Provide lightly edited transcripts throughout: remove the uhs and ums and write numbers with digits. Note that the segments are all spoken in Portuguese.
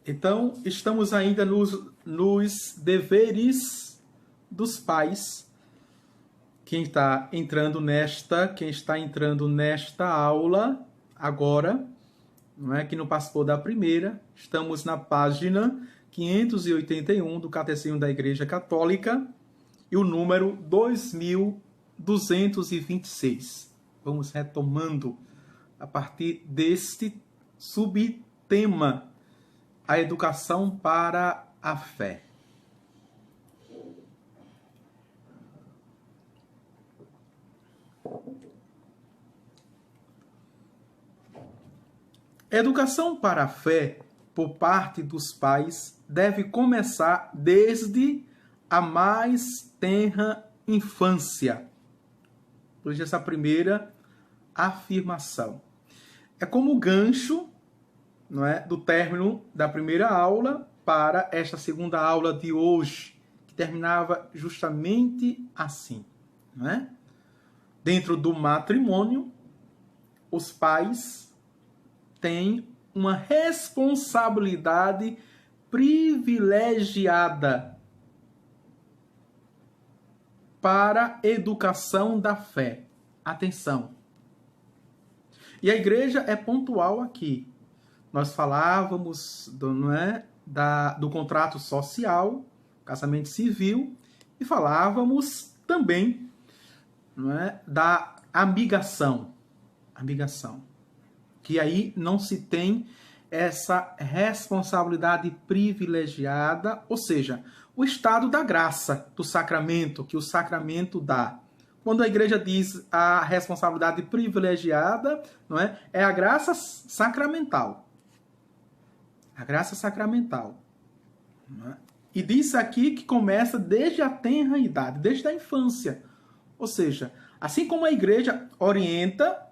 Então, estamos ainda nos deveres dos pais. Quem está entrando nesta aula agora, não é que não participou da primeira, estamos na página 581 do Catecismo da Igreja Católica e o número 2226. Vamos retomando a partir deste subtema, a educação para a fé. Educação para a fé, por parte dos pais, deve começar desde a mais tenra infância. Por isso, essa primeira afirmação. É como o gancho, não é, do término da primeira aula para esta segunda aula de hoje, que terminava justamente assim, não é? Dentro do matrimônio, os pais têm uma responsabilidade privilegiada para a educação da fé. Atenção! E a igreja é pontual aqui. Nós falávamos do contrato social, casamento civil, e falávamos também da amigação. Que aí não se tem essa responsabilidade privilegiada, ou seja, o estado da graça do sacramento, que o sacramento dá. Quando a igreja diz a responsabilidade privilegiada, é a graça sacramental. A graça sacramental. E diz aqui que começa desde a tenra idade, desde a infância. Ou seja, assim como a igreja orienta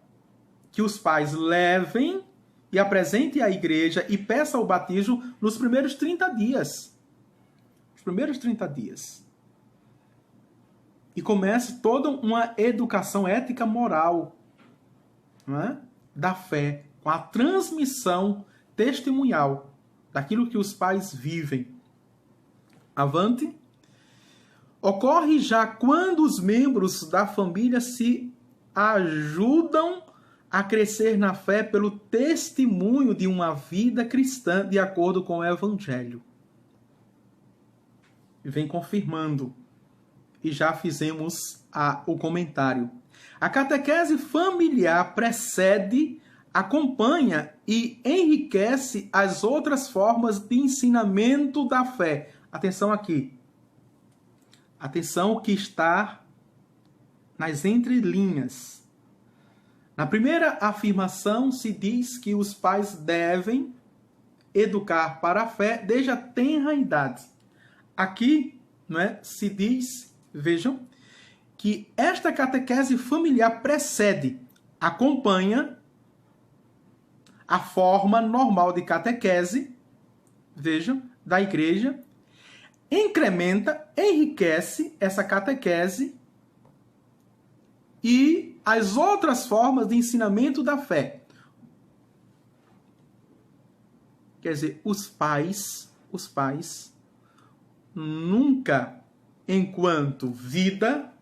que os pais levem e apresentem à igreja e peçam o batismo nos primeiros 30 dias. Os primeiros 30 dias. E comece toda uma educação ética moral, da fé, com a transmissão testemunhal daquilo que os pais vivem. Avante. Ocorre já quando os membros da família se ajudam a crescer na fé pelo testemunho de uma vida cristã de acordo com o Evangelho. E vem confirmando. E já fizemos o comentário. A catequese familiar precede, acompanha e enriquece as outras formas de ensinamento da fé. Atenção aqui. Atenção que está nas entrelinhas. Na primeira afirmação se diz que os pais devem educar para a fé desde a tenra idade. Aqui, se diz, vejam, que esta catequese familiar precede, acompanha a forma normal de catequese, vejam, da igreja, incrementa, enriquece essa catequese e as outras formas de ensinamento da fé. Quer dizer, os pais nunca, enquanto vida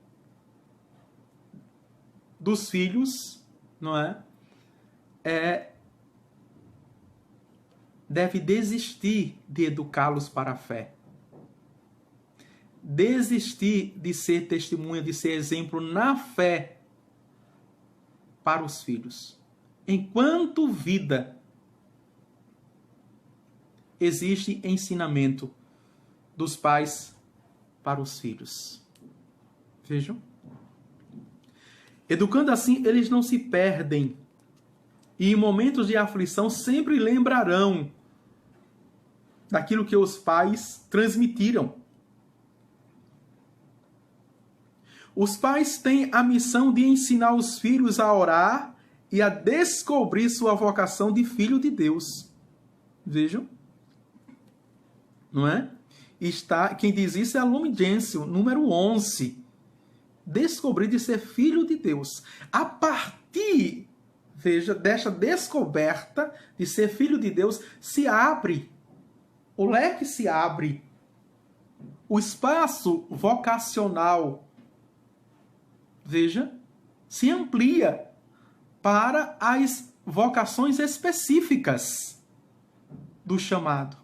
dos filhos, deve desistir de educá-los para a fé. Desistir de ser testemunha, de ser exemplo na fé para os filhos. Enquanto vida, existe ensinamento dos pais para os filhos. Vejam? Educando assim, eles não se perdem. E em momentos de aflição sempre lembrarão daquilo que os pais transmitiram. Os pais têm a missão de ensinar os filhos a orar e a descobrir sua vocação de filho de Deus. Vejam? Não é? Quem diz isso é a Lumen Gentium, número 11. Descobrir de ser filho de Deus. A partir, veja, desta descoberta de ser filho de Deus, se abre o leque se abre, o espaço vocacional, veja, se amplia para as vocações específicas do chamado.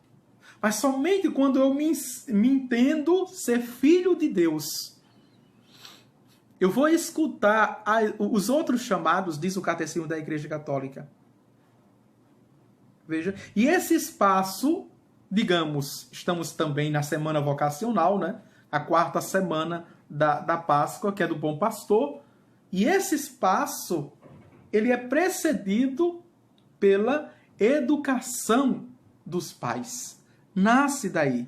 Mas somente quando eu me entendo ser filho de Deus, eu vou escutar os outros chamados, diz o Catecismo da Igreja Católica. Veja, e esse espaço, digamos, estamos também na semana vocacional, né? A 4ª semana da Páscoa, que é do Bom Pastor, e esse espaço, ele é precedido pela educação dos pais. Nasce daí.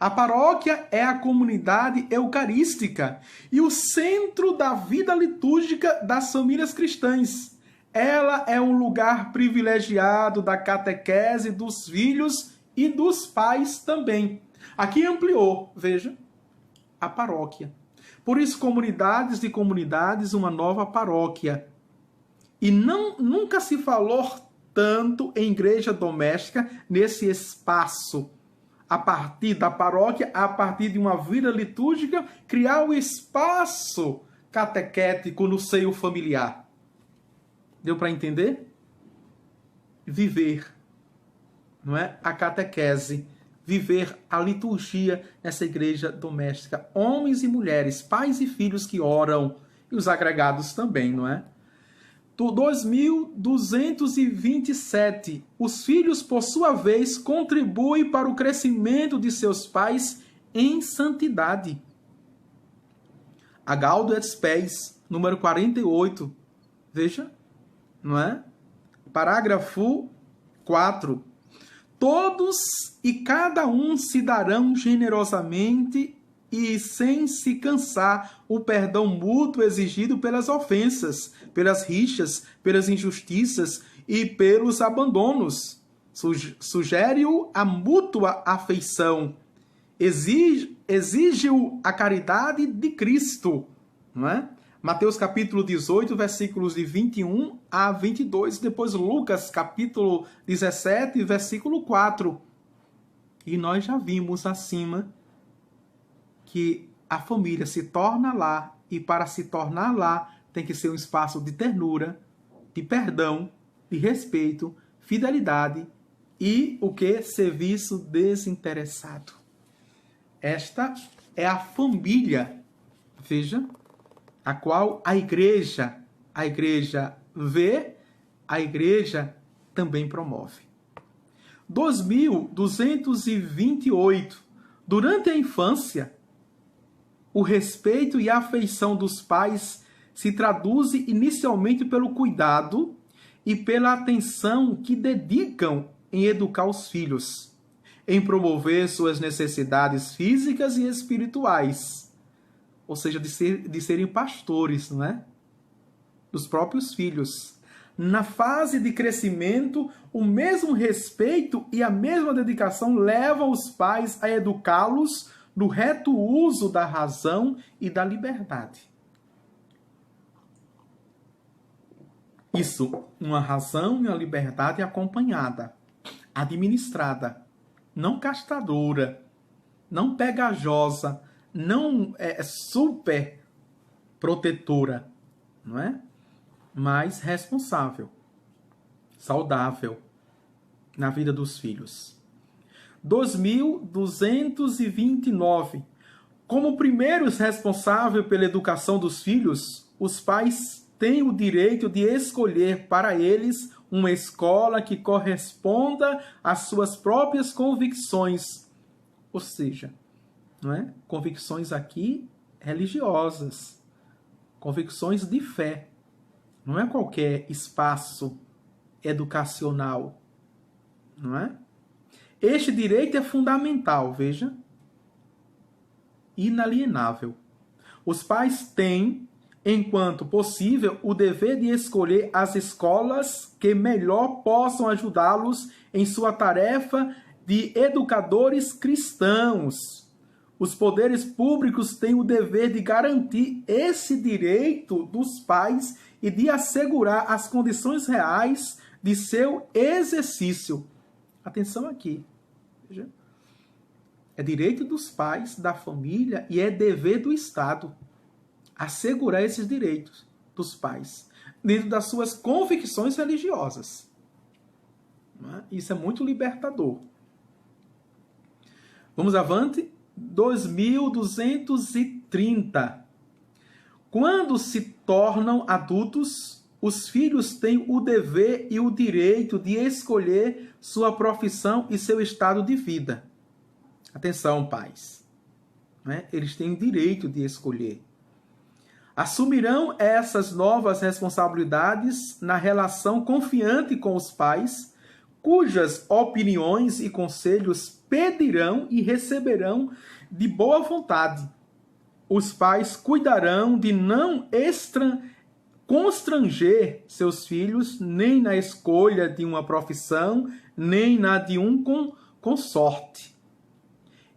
A paróquia é a comunidade eucarística e o centro da vida litúrgica das famílias cristãs. Ela é um lugar privilegiado da catequese dos filhos e dos pais também. Aqui ampliou, veja, a paróquia. Por isso, comunidades de comunidades, uma nova paróquia. E nunca se falou tanto em igreja doméstica nesse espaço. A partir da paróquia, a partir de uma vida litúrgica, criar o espaço catequético no seio familiar. Deu para entender? Viver, não é? A catequese, viver a liturgia nessa igreja doméstica. Homens e mulheres, pais e filhos que oram, e os agregados também, não é? Do 2227, os filhos, por sua vez, contribuem para o crescimento de seus pais em santidade. A Gaudium et Spes, número 48, veja, não é? Parágrafo 4. Todos e cada um se darão generosamente e sem se cansar o perdão mútuo exigido pelas ofensas, pelas rixas, pelas injustiças e pelos abandonos. Sugere-o a mútua afeição. Exige-o a caridade de Cristo, não é? Mateus capítulo 18, versículos de 21 a 22, depois Lucas capítulo 17, versículo 4. E nós já vimos acima que a família se torna lá, e para se tornar lá tem que ser um espaço de ternura, de perdão, de respeito, fidelidade e o que? Serviço desinteressado. Esta é a família, veja, a qual a igreja vê, a igreja também promove. 2228. Durante a infância, o respeito e a afeição dos pais se traduzem inicialmente pelo cuidado e pela atenção que dedicam em educar os filhos, em promover suas necessidades físicas e espirituais, ou seja, de serem pastores, não é? Dos próprios filhos. Na fase de crescimento, o mesmo respeito e a mesma dedicação levam os pais a educá-los no reto uso da razão e da liberdade. Isso, uma razão e uma liberdade acompanhada, administrada, não castradora, não pegajosa, não super protetora, não é? Mas responsável, saudável na vida dos filhos. 2229. Como primeiros responsáveis pela educação dos filhos, os pais têm o direito de escolher para eles uma escola que corresponda às suas próprias convicções. Ou seja, não é? Convicções aqui religiosas, convicções de fé. Não é qualquer espaço educacional, não é? Este direito é fundamental, veja, inalienável. Os pais têm, enquanto possível, o dever de escolher as escolas que melhor possam ajudá-los em sua tarefa de educadores cristãos. Os poderes públicos têm o dever de garantir esse direito dos pais e de assegurar as condições reais de seu exercício. Atenção aqui. Veja. É direito dos pais, da família e é dever do Estado assegurar esses direitos dos pais dentro das suas convicções religiosas. Não é? Isso é muito libertador. Vamos avante. 2230. Quando se tornam adultos, os filhos têm o dever e o direito de escolher sua profissão e seu estado de vida. Atenção, pais. Né? Eles têm o direito de escolher. Assumirão essas novas responsabilidades na relação confiante com os pais, cujas opiniões e conselhos pedirão e receberão de boa vontade. Os pais cuidarão de não constranger seus filhos nem na escolha de uma profissão, nem na de um consorte.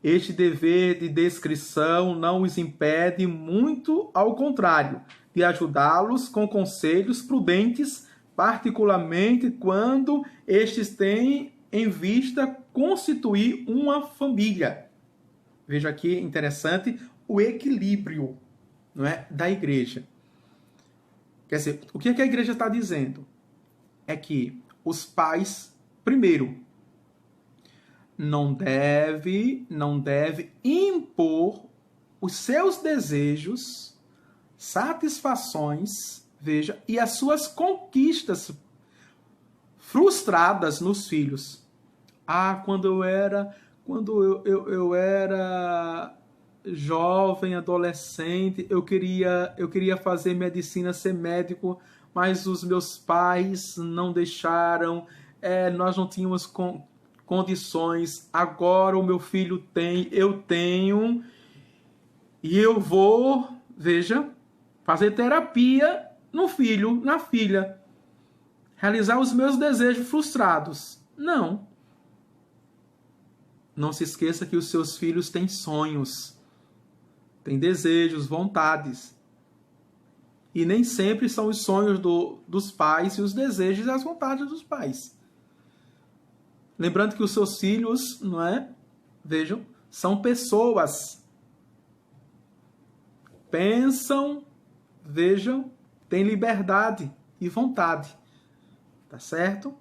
Este dever de descrição não os impede, muito ao contrário, de ajudá-los com conselhos prudentes, particularmente quando estes têm em vista constituir uma família. Veja aqui, interessante, o equilíbrio, não é, da igreja. Quer dizer, o que a igreja está dizendo? É que os pais, primeiro, não deve impor os seus desejos, satisfações, veja, e as suas conquistas frustradas nos filhos. Quando eu era jovem, adolescente, eu queria fazer medicina, ser médico, mas os meus pais não deixaram, nós não tínhamos condições. Agora o meu filho tem, eu tenho, e eu vou, veja, fazer terapia no filho, na filha, realizar os meus desejos frustrados. Não se esqueça que os seus filhos têm sonhos, têm desejos, vontades. E nem sempre são os sonhos dos pais e os desejos e as vontades dos pais. Lembrando que os seus filhos, não é? Vejam, são pessoas. Pensam, vejam, têm liberdade e vontade. Tá certo?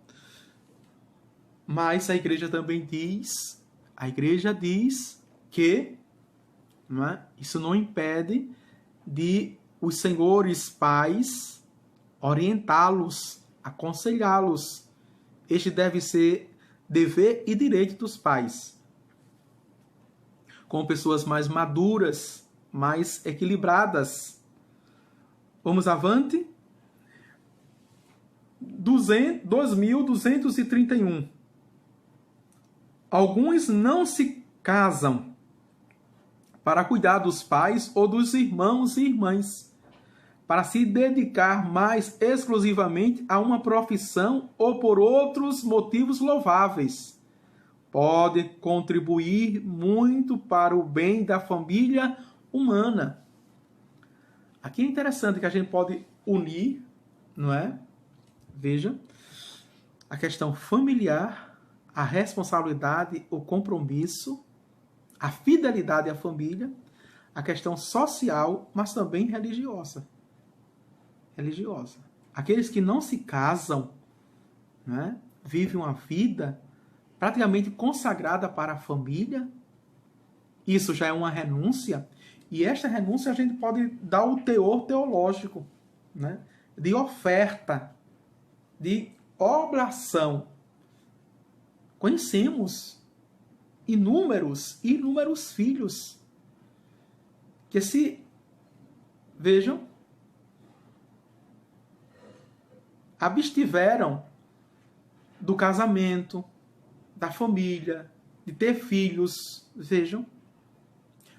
Mas a igreja também diz, que não é? Isso não impede de os senhores pais orientá-los, aconselhá-los. Este deve ser dever e direito dos pais. Com pessoas mais maduras, mais equilibradas. Vamos avante. 2231. Alguns não se casam para cuidar dos pais ou dos irmãos e irmãs, para se dedicar mais exclusivamente a uma profissão ou por outros motivos louváveis. Pode contribuir muito para o bem da família humana. Aqui é interessante que a gente pode unir, não é? Veja, a questão familiar, a responsabilidade, o compromisso, a fidelidade à família, a questão social, mas também religiosa. Aqueles que não se casam, né, vivem uma vida praticamente consagrada para a família. Isso já é uma renúncia. E esta renúncia a gente pode dar o teor teológico, né, de oferta, de oblação. Conhecemos inúmeros filhos que vejam, abstiveram do casamento, da família, de ter filhos, vejam,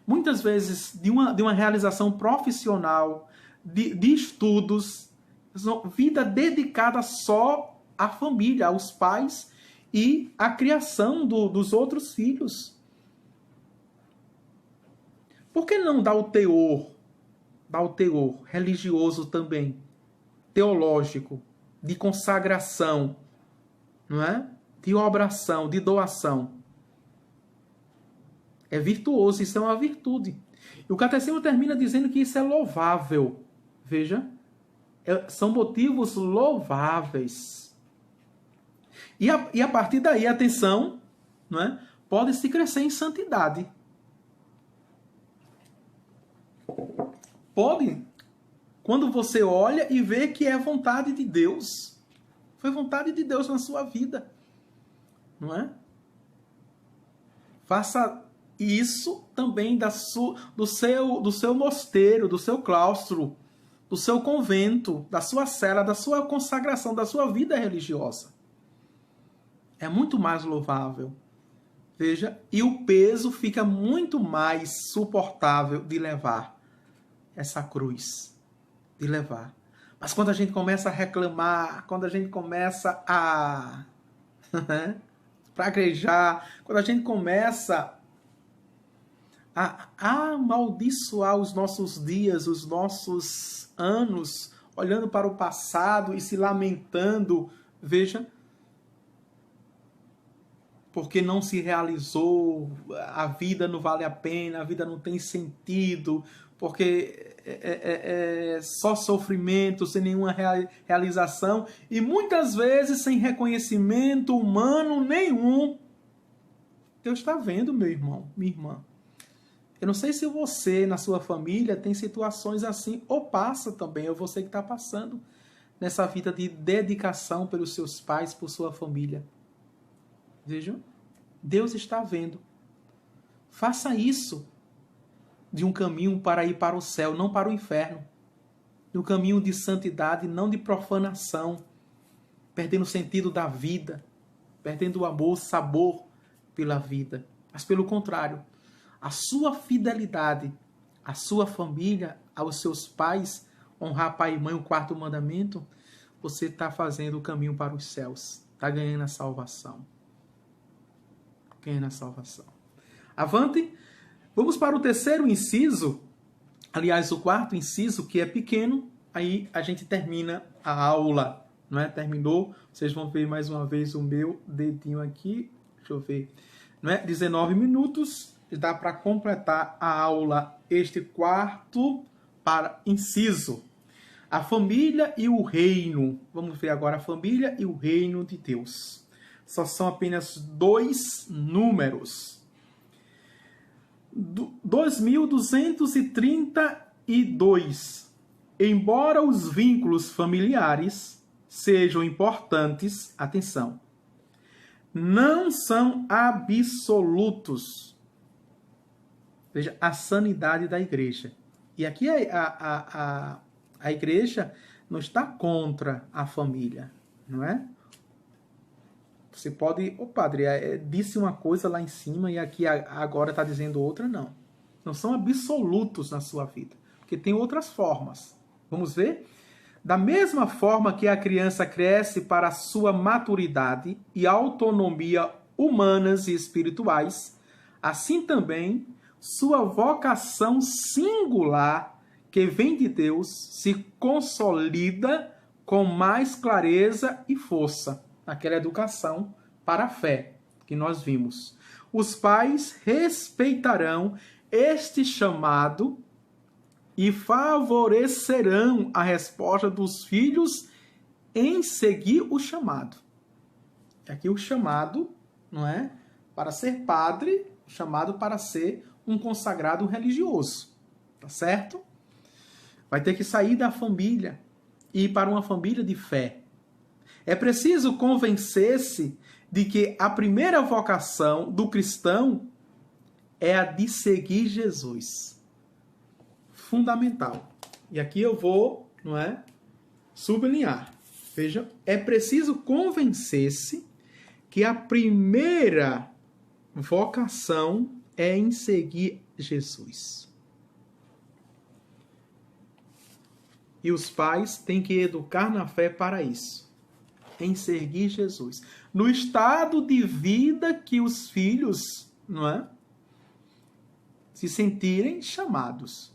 muitas vezes de uma realização profissional, de estudos, vida dedicada só à família, aos pais e à criação dos outros filhos. Por que não dar o teor religioso também, teológico, de consagração, não é? De obração, de doação. É virtuoso, isso é uma virtude. E o catecismo termina dizendo que isso é louvável. Veja, são motivos louváveis. E a partir daí, atenção, não é? Pode-se crescer em santidade. Pode, quando você olha e vê que é vontade de Deus. Foi vontade de Deus na sua vida. Não é? Faça isso também do seu mosteiro, do seu claustro, do seu convento, da sua cela, da sua consagração, da sua vida religiosa. É muito mais louvável. Veja, e o peso fica muito mais suportável de levar essa cruz. De levar. Mas quando a gente começa a reclamar, quando a gente começa a praguejar, quando a gente começa a amaldiçoar os nossos dias, os nossos anos, olhando para o passado e se lamentando, veja, porque não se realizou, a vida não vale a pena, a vida não tem sentido, porque é só sofrimento, sem nenhuma realização, e muitas vezes sem reconhecimento humano nenhum. Deus está vendo, meu irmão, minha irmã. Eu não sei se você, na sua família, tem situações assim, ou passa também, ou você que está passando nessa vida de dedicação pelos seus pais, por sua família. Vejam, Deus está vendo. Faça isso de um caminho para ir para o céu, não para o inferno. De um caminho de santidade, não de profanação, perdendo o sentido da vida, perdendo o amor, o sabor pela vida. Mas pelo contrário, a sua fidelidade, à sua família, aos seus pais, honrar pai e mãe, o quarto mandamento, você está fazendo o caminho para os céus, está ganhando a salvação. Ganhando a salvação. Avante, vamos para o terceiro inciso, aliás, o quarto inciso, que é pequeno, aí a gente termina a aula, não é? Terminou, vocês vão ver mais uma vez o meu dedinho aqui, deixa eu ver, não é? 19 minutos, dá para completar a aula, este quarto para inciso. A família e o reino. Vamos ver agora a família e o reino de Deus. Só são apenas 2 números. 2232. Embora os vínculos familiares sejam importantes, atenção, não são absolutos. Veja, a sanidade da igreja. E aqui a igreja não está contra a família, não é? Você pode... Ô padre, disse uma coisa lá em cima e aqui agora está dizendo outra, não. Não são absolutos na sua vida, porque tem outras formas. Vamos ver? Da mesma forma que a criança cresce para a sua maturidade e autonomia humanas e espirituais, assim também sua vocação singular, que vem de Deus, se consolida com mais clareza e força naquela educação para a fé que nós vimos. Os pais respeitarão este chamado e favorecerão a resposta dos filhos em seguir o chamado. Aqui o chamado, não é? Para ser padre, o chamado para ser um consagrado religioso, tá certo? Vai ter que sair da família e ir para uma família de fé. É preciso convencer-se de que a primeira vocação do cristão é a de seguir Jesus. Fundamental. E aqui eu vou, não é, sublinhar. Veja, é preciso convencer-se que a primeira vocação é em seguir Jesus. E os pais têm que educar na fé para isso. Em seguir Jesus. No estado de vida que os filhos, não é, se sentirem chamados.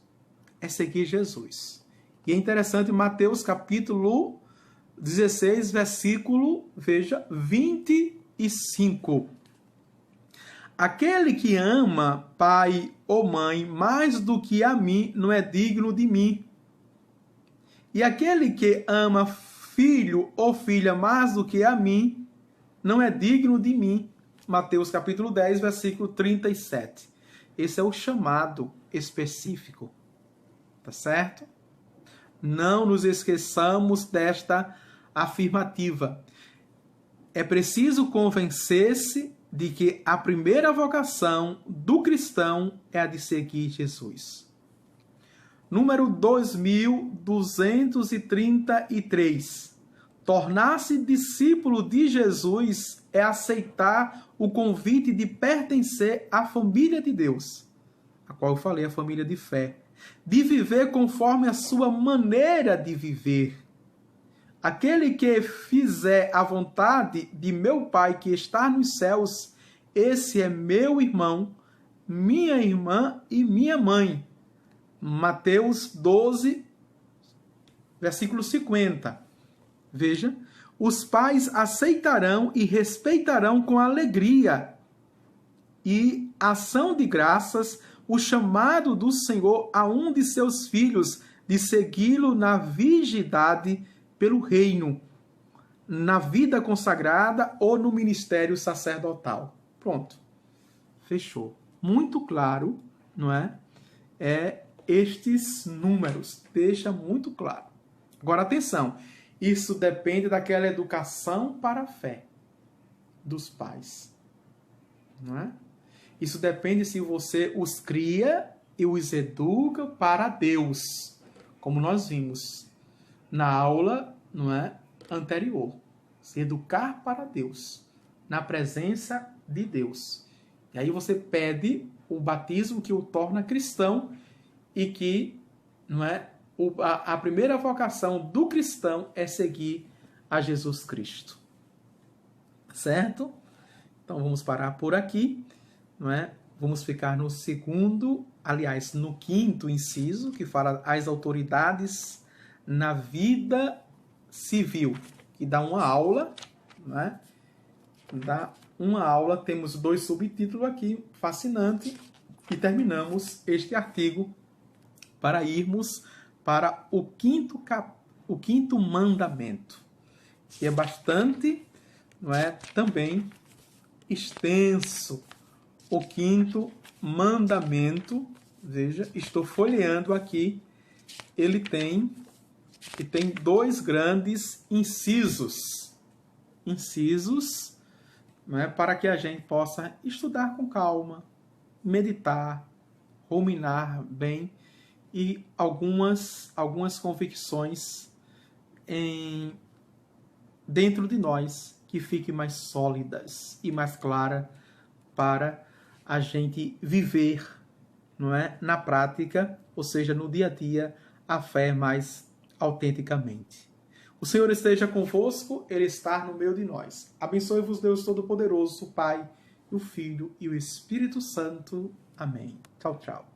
É seguir Jesus. E é interessante, Mateus capítulo 16, versículo, veja, 25. Aquele que ama pai ou mãe mais do que a mim não é digno de mim. E aquele que ama filho ou filha mais do que a mim não é digno de mim. Mateus capítulo 10, versículo 37. Esse é o chamado específico. Tá certo? Não nos esqueçamos desta afirmativa. É preciso convencer-se de que a primeira vocação do cristão é a de seguir Jesus. Número 2233. Tornar-se discípulo de Jesus é aceitar o convite de pertencer à família de Deus, a qual eu falei, a família de fé, de viver conforme a sua maneira de viver. Aquele que fizer a vontade de meu Pai que está nos céus, esse é meu irmão, minha irmã e minha mãe. Mateus 12, versículo 50. Veja, os pais aceitarão e respeitarão com alegria e ação de graças o chamado do Senhor a um de seus filhos de segui-lo na virgindade pelo reino, na vida consagrada ou no ministério sacerdotal. Pronto. Fechou. Muito claro, não é? Estes números. Deixa muito claro. Agora, atenção. Isso depende daquela educação para a fé dos pais. Não é? Isso depende se você os cria e os educa para Deus. Como nós vimos na aula, não é, anterior. Se educar para Deus, na presença de Deus. E aí você pede o batismo que o torna cristão e que, não é, a primeira vocação do cristão é seguir a Jesus Cristo. Certo? Então vamos parar por aqui, não é? Vamos ficar no no quinto inciso, que fala as autoridades na vida civil, que dá uma aula, né? Dá uma aula, temos 2 subtítulos aqui, fascinante, e terminamos este artigo para irmos para o quinto mandamento, que é bastante, não é, também extenso. O quinto mandamento, veja, estou folheando aqui, ele tem 2 grandes incisos, né, para que a gente possa estudar com calma, meditar, ruminar bem e algumas convicções dentro de nós que fiquem mais sólidas e mais claras para a gente viver, não é, na prática, ou seja, no dia a dia, a fé mais autenticamente. O Senhor esteja convosco, Ele está no meio de nós. Abençoe-vos Deus Todo-Poderoso, o Pai, o Filho e o Espírito Santo. Amém. Tchau, tchau.